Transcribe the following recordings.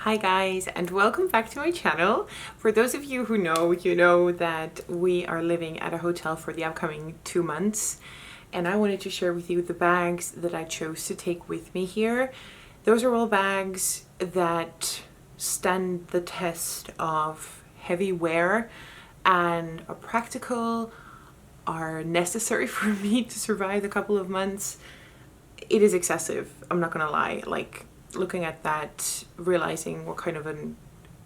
Hi guys, and welcome back to my channel. For those of you who know, you know that we are living at a hotel for the upcoming 2 months, and I wanted to share with you the bags that I chose to take with me here. Those are all bags that stand the test of heavy wear and are practical, are necessary for me to survive a couple of months. It is excessive, I'm not gonna lie. Like, looking at that, realizing what kind of a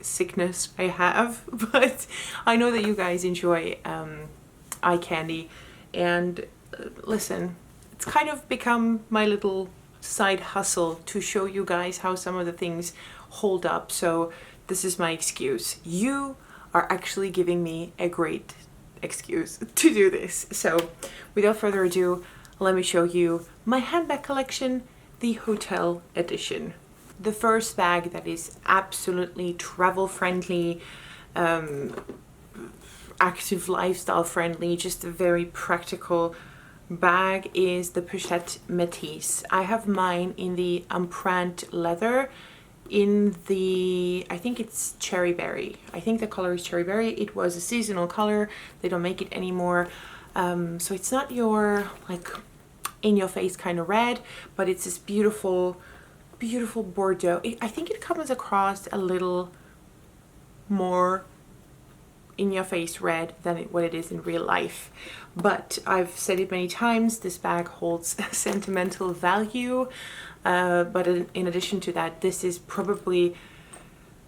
sickness I have, but I know that you guys enjoy eye candy, and listen, it's kind of become my little side hustle to show you guys how some of the things hold up. So this is my excuse. You are actually giving me a great excuse to do this. So without further ado, let me show you my handbag collection, the hotel edition. The first bag that is absolutely travel friendly, active lifestyle friendly, just a very practical bag is the Pochette Matisse. I have mine in the empreinte leather in the, I think it's cherry berry. I think the color is cherry berry. It was a seasonal color. They don't make it anymore. So it's not your like in your face kind of red, but it's this beautiful Bordeaux. I think it comes across a little more in your face red than what it is in real life. But I've said it many times, this bag holds sentimental value. But in addition to that, this is probably,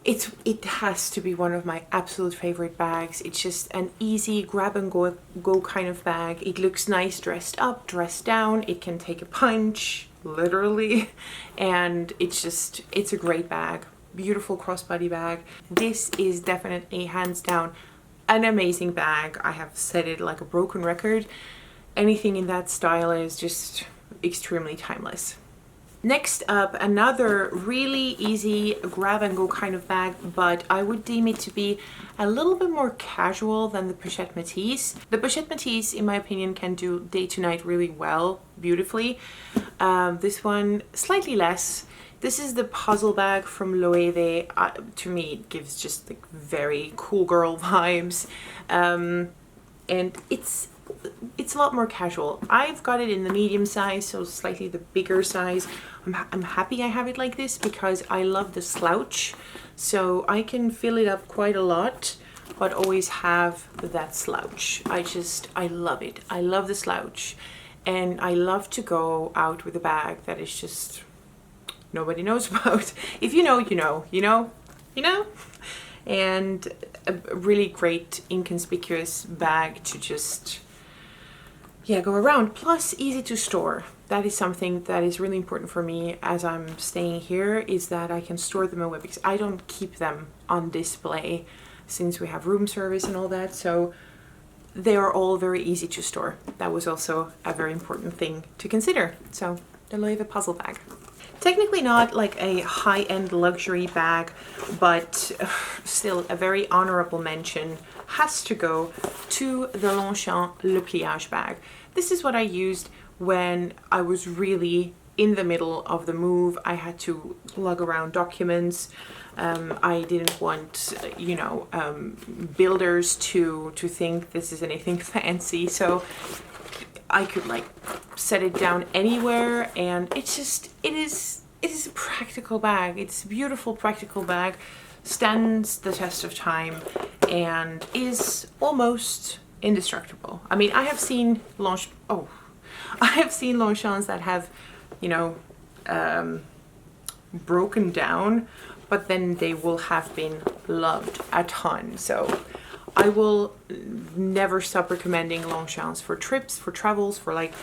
it has to be one of my absolute favorite bags. It's just an easy grab and go kind of bag. It looks nice dressed up, dressed down. It can take a punch, literally, and it's a great bag. Beautiful crossbody bag. This is definitely hands down an amazing bag. I have said it like a broken record. Anything in that style is just extremely timeless. Next up, another really easy grab and go kind of bag, but I would deem it to be a little bit more casual than the Pochette Matisse. The Pochette Matisse, in my opinion, can do day to night really well, beautifully. This one, slightly less. This is the puzzle bag from Evah. To me, it gives just like very cool girl vibes. And it's a lot more casual. I've got it in the medium size, so slightly the bigger size. I'm happy I have it like this because I love the slouch, so I can fill it up quite a lot but always have that slouch. I love it. I love the slouch, and I love to go out with a bag that is just nobody knows about. If you know, you know, you know, you know. And a really great inconspicuous bag to just go around, plus easy to store. That is something that is really important for me as I'm staying here, is that I can store them away, because I don't keep them on display since we have room service and all that, so they are all very easy to store. That was also a very important thing to consider. So the Nevah puzzle bag. Technically not like a high-end luxury bag, but still a very honorable mention has to go to the Longshan Lupliash bag. This is what I used when I was really in the middle of the move. I had to lug around documents. I didn't want, you know, builders to think this is anything fancy, so I could like set it down anywhere, and it is a practical bag. It's a beautiful practical bag, stands the test of time, and is almost indestructible. I mean, I have seen Longchans that have, you know, broken down, but then they will have been loved a ton. So I will never stop recommending Longchans for trips, for travels, for like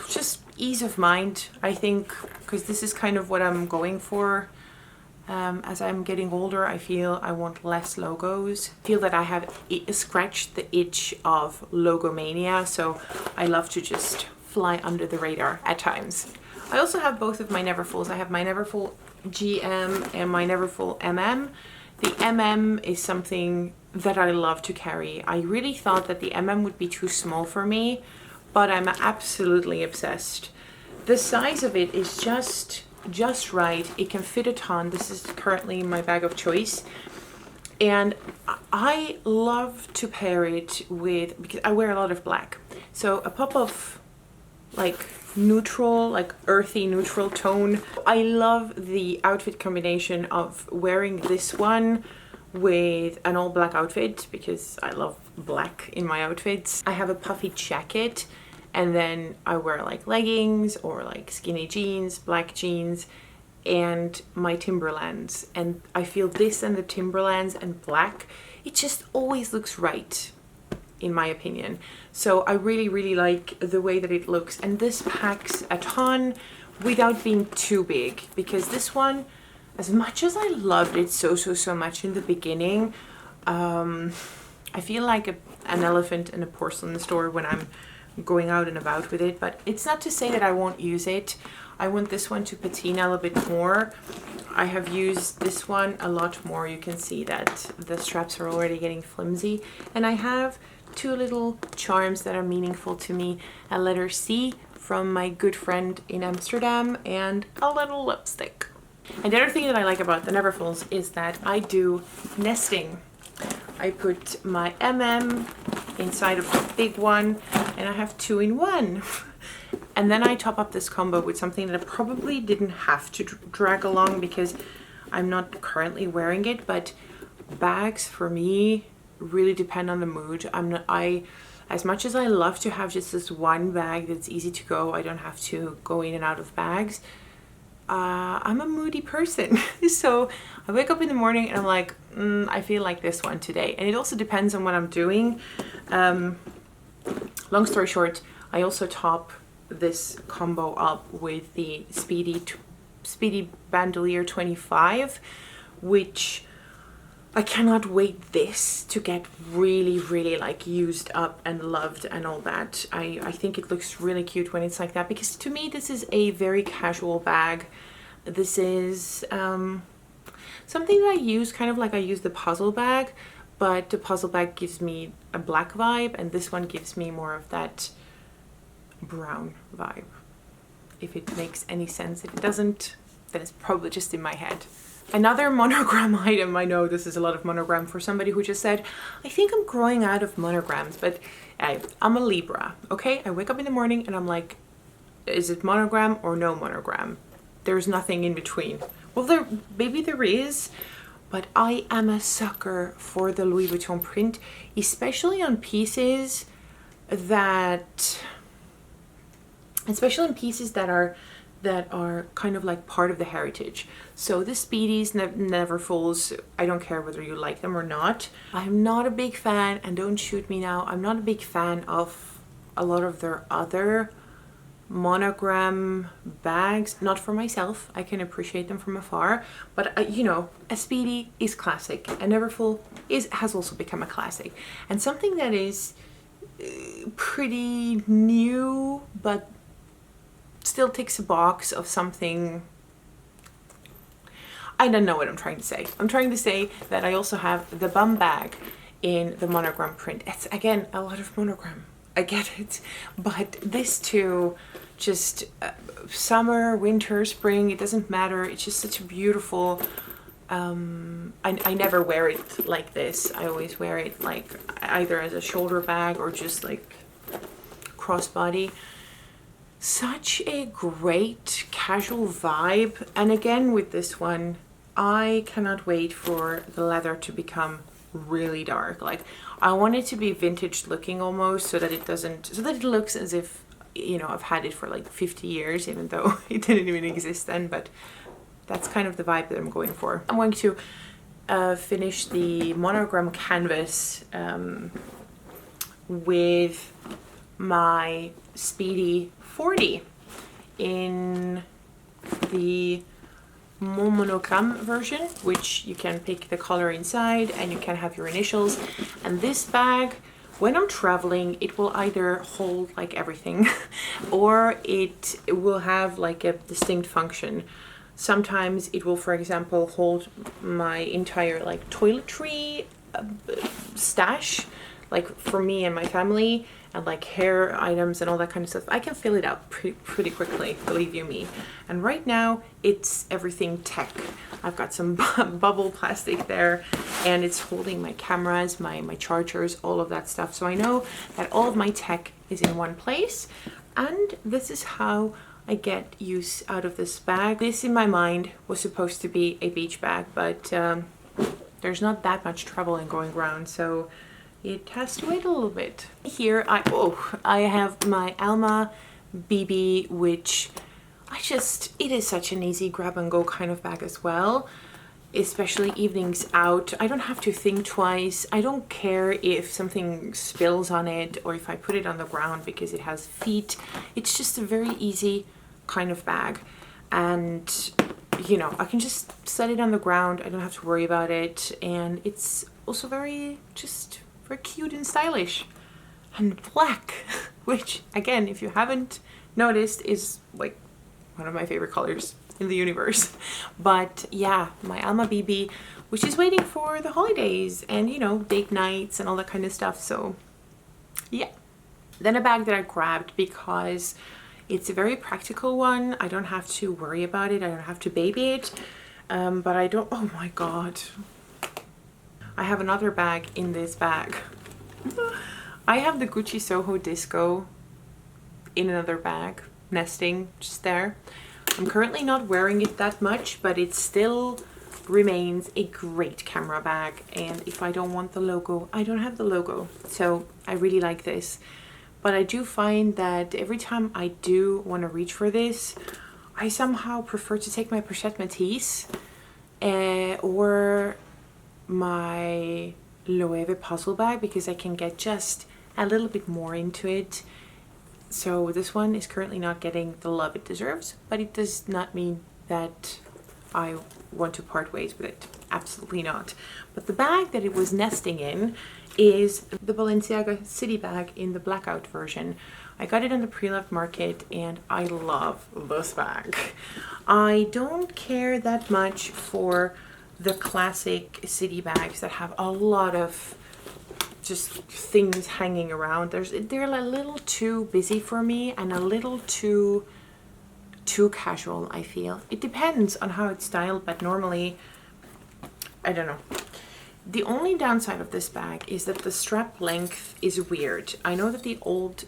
just ease of mind, I think, because this is kind of what I'm going for. As I'm getting older, I feel I want less logos. I feel that I have scratched the itch of logomania, so I love to just fly under the radar at times. I also have both of my Neverfulls. I have my Neverfull GM and my Neverfull MM. The MM is something that I love to carry. I really thought that the MM would be too small for me, but I'm absolutely obsessed. The size of it is just just right. It can fit a ton. This is currently my bag of choice. And I love to pair it with, because I wear a lot of black. So a pop of like neutral, like earthy neutral tone. I love the outfit combination of wearing this one with an all black outfit because I love black in my outfits. I have a puffy jacket and then I wear like leggings or like skinny jeans, black jeans, and my Timberlands. And I feel this and the Timberlands and black, it just always looks right in my opinion. So I really like the way that it looks, and this packs a ton without being too big, because this one, as much as I loved it so much in the beginning, I feel like an elephant in a porcelain store when I'm going out and about with it. But it's not to say that I won't use it. I want this one to patina a little bit more. I have used this one a lot more. You can see that the straps are already getting flimsy, and I have two little charms that are meaningful to me, a letter C from my good friend in Amsterdam and a little lipstick. And the other thing that I like about the Neverfulls is that I do nesting. I put my inside of the big one, and I have 2 in 1. And then I top up this combo with something that I probably didn't have to drag along because I'm not currently wearing it, but bags for me really depend on the mood. As much as I love to have just this one bag that's easy to go, I don't have to go in and out of bags. I'm a moody person. So I wake up in the morning and I'm like, I feel like this one today. And it also depends on what I'm doing. Long story short, I also top this combo up with the Speedy Bandolier 25, which I cannot wait this to get really like used up and loved and all that. I think it looks really cute when it's like that, because to me this is a very casual bag. This is something that I use kind of like I use the puzzle bag, but the puzzle bag gives me a black vibe and this one gives me more of that brown vibe, if it makes any sense. If it doesn't, then it's probably just in my head. Another monogram item, I know this is a lot of monogram for somebody who just said, I think I'm growing out of monograms, but hey, I'm a Libra, okay? I wake up in the morning and I'm like, is it monogram or no monogram? There's nothing in between. Well, maybe there is, but I am a sucker for the Louis Vuitton print, especially on pieces that are kind of like part of the heritage. So the Speedies, Neverfulls, I don't care whether you like them or not. I'm not a big fan, and don't shoot me now, I'm not a big fan of a lot of their other monogram bags. Not for myself, I can appreciate them from afar, but you know, a Speedy is classic, a Neverfull has also become a classic. And something that is pretty new but still ticks a box of something, I don't know what I'm trying to say. I'm trying to say that I also have the bum bag in the monogram print. It's again a lot of monogram, I get it, but this too, just summer, winter, spring, it doesn't matter. It's just such a beautiful, I never wear it like this. I always wear it like either as a shoulder bag or just like crossbody. Such a great casual vibe. And again with this one, I cannot wait for the leather to become really dark. Like I want it to be vintage looking almost, so that it looks as if, you know, I've had it for like 50 years, even though it didn't even exist then. But that's kind of the vibe that I'm going for. I'm going to finish the monogram canvas with my Speedy 40 in the Monogram version, which you can pick the color inside and you can have your initials. And this bag, when I'm traveling, it will either hold like everything or it will have like a distinct function. Sometimes it will, for example, hold my entire like toiletry stash, like for me and my family. and like hair items and all that kind of stuff, I can fill it up pretty quickly, believe you me. And right now it's everything tech. I've got some bubble plastic there, and it's holding my cameras, my chargers, all of that stuff. So I know that all of my tech is in one place, and this is how I get use out of this bag. This in my mind was supposed to be a beach bag, but there's not that much trouble in going around, so it has to wait a little bit. Here I have my Alma BB, which it is such an easy grab and go kind of bag as well, especially evenings out. I don't have to think twice. I don't care if something spills on it or if I put it on the ground because it has feet. It's just a very easy kind of bag, and you know, I can just set it on the ground. I don't have to worry about it, and it's also very cute and stylish. And black, which again, if you haven't noticed, is like one of my favorite colors in the universe. But yeah, my Alma BB, which is waiting for the holidays and, you know, date nights and all that kind of stuff. So yeah. Then a bag that I grabbed because it's a very practical one. I don't have to worry about it. I don't have to baby it. But I don't, oh my God. I have another bag in this bag. I have the Gucci Soho Disco in another bag, nesting just there. I'm currently not wearing it that much, but it still remains a great camera bag. And if I don't want the logo, I don't have the logo. So I really like this. But I do find that every time I do want to reach for this, I somehow prefer to take my Pochette Matisse or my Loewe puzzle bag, because I can get just a little bit more into it. So this one is currently not getting the love it deserves, but it does not mean that I want to part ways with it. Absolutely not. But the bag that it was nesting in is the Balenciaga City bag in the blackout version. I got it on the pre-loved market and I love this bag. I don't care that much for the classic city bags that have a lot of just things hanging around. They're a little too busy for me and a little too casual, I feel. It depends on how it's styled, but normally, I don't know. The only downside of this bag is that the strap length is weird. I know that the old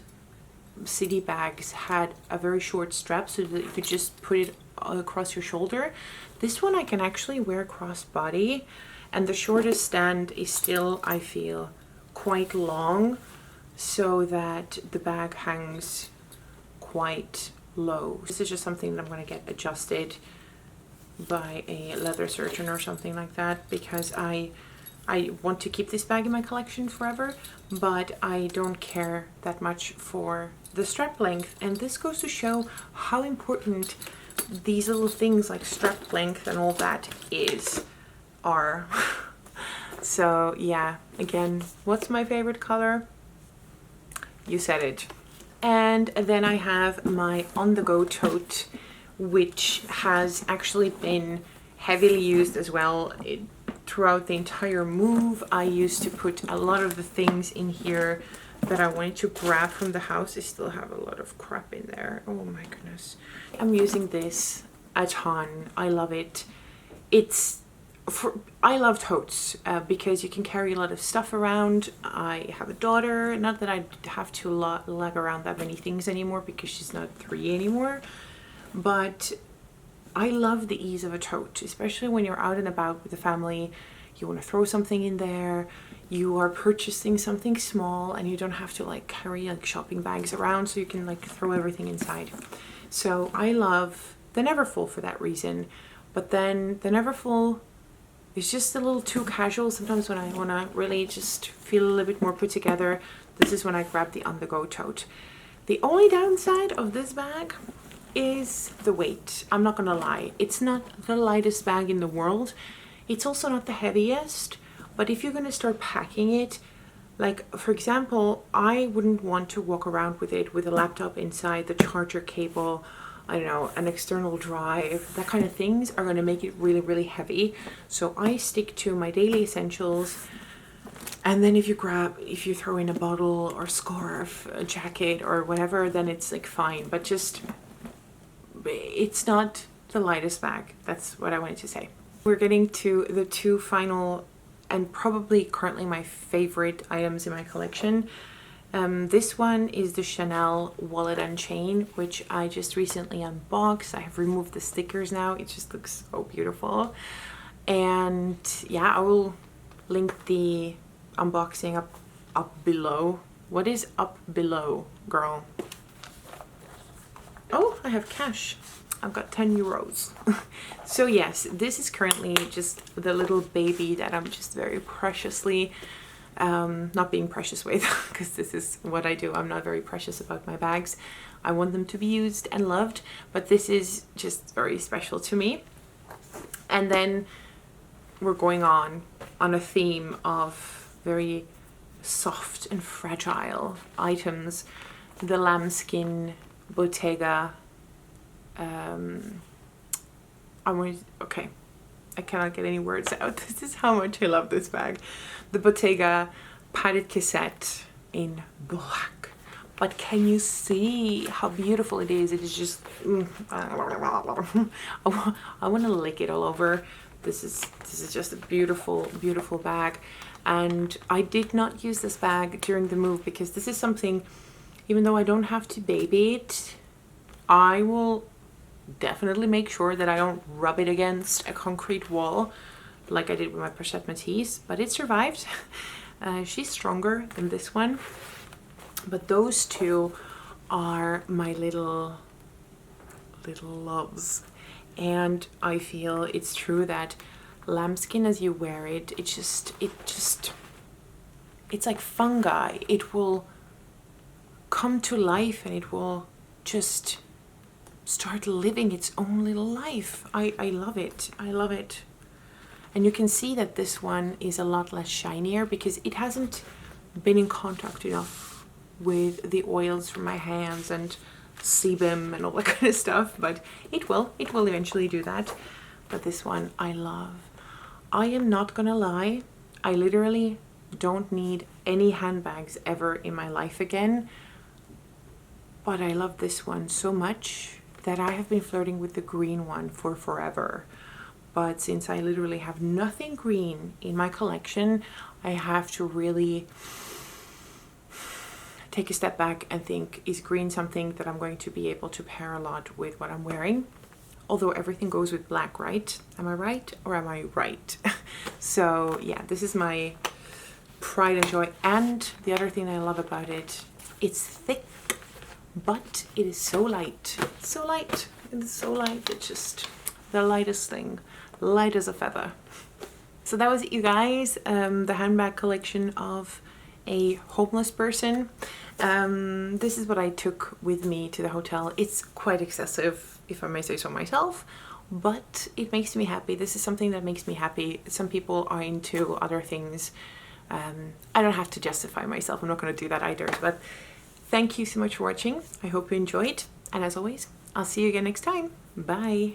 city bags had a very short strap so that you could just put it across your shoulder. This one I can actually wear cross body, and the shortest stand is still, I feel, quite long, so that the bag hangs quite low. This is just something that I'm going to get adjusted by a leather surgeon or something like that, because I want to keep this bag in my collection forever, but I don't care that much for the strap length. And this goes to show how important these little things like strap length and all that are. So yeah, again, what's my favorite color? You said it. And then I have my on-the-go tote, which has actually been heavily used as well. Throughout the entire move, I used to put a lot of the things in here that I wanted to grab from the house. I still have a lot of crap in there. Oh my goodness. I'm using this a ton. I love it. I love totes because you can carry a lot of stuff around. I have a daughter, not that I have to lug around that many things anymore because she's not 3 anymore, but I love the ease of a tote, especially when you're out and about with the family. You want to throw something in there, you are purchasing something small, and you don't have to like carry like shopping bags around, so you can like throw everything inside. So I love the Neverfull for that reason. But then the Neverfull is just a little too casual. Sometimes when I want to really just feel a little bit more put together, this is when I grab the on-the-go tote. The only downside of this bag is the weight. I'm not gonna lie, it's not the lightest bag in the world. It's also not the heaviest, but if you're gonna start packing it, like for example, I wouldn't want to walk around with it with a laptop inside, the charger cable, I don't know, an external drive, that kind of things are gonna make it really, really heavy. So I stick to my daily essentials And then if you throw in a bottle or scarf, a jacket or whatever, then it's like fine. But just, it's not the lightest bag. That's what I wanted to say. We're getting to the two final and probably currently my favorite items in my collection. This one is the Chanel wallet and chain, which I just recently unboxed. I have removed the stickers now. It just looks so beautiful. And yeah, I will link the unboxing up below. What is up below, girl? Oh, I have cash. I've got 10 euros. So yes, this is currently just the little baby that I'm just very preciously not being precious with, because this is what I do. I'm not very precious about my bags. I want them to be used and loved, but this is just very special to me. And then we're going on a theme of very soft and fragile items. The lambskin Bottega, okay, I cannot get any words out. This is how much I love this bag. The Bottega padded cassette in black. But can you see how beautiful it is? It is just, I want to lick it all over. This is just a beautiful, beautiful bag. And I did not use this bag during the move because this is something, even though I don't have to baby it, I will definitely make sure that I don't rub it against a concrete wall like I did with my Pochette Matisse, but it survived. She's stronger than this one. But those two are my little loves. And I feel it's true that lambskin, as you wear it, it's like fungi. It will come to life and it will just start living its own little life. I love it. I love it. And you can see that this one is a lot less shinier because it hasn't been in contact enough with the oils from my hands and sebum and all that kind of stuff, but it will eventually do that. But this one I love. I am not gonna lie, I literally don't need any handbags ever in my life again, but I love this one so much that I have been flirting with the green one for forever. But since I literally have nothing green in my collection, I have to really take a step back and think, is green something that I'm going to be able to pair a lot with what I'm wearing? Although everything goes with black, right? Am I right or am I right? So yeah, this is my pride and joy. And the other thing I love about it, it's thick, but it is so light. So light. It is so light. It's just the lightest thing. Light as a feather. So that was it, you guys. The handbag collection of a homeless person. This is what I took with me to the hotel. It's quite excessive, if I may say so myself, but it makes me happy. This is something that makes me happy. Some people are into other things. I don't have to justify myself. I'm not going to do that either. But thank you so much for watching. I hope you enjoyed. And as always, I'll see you again next time. Bye.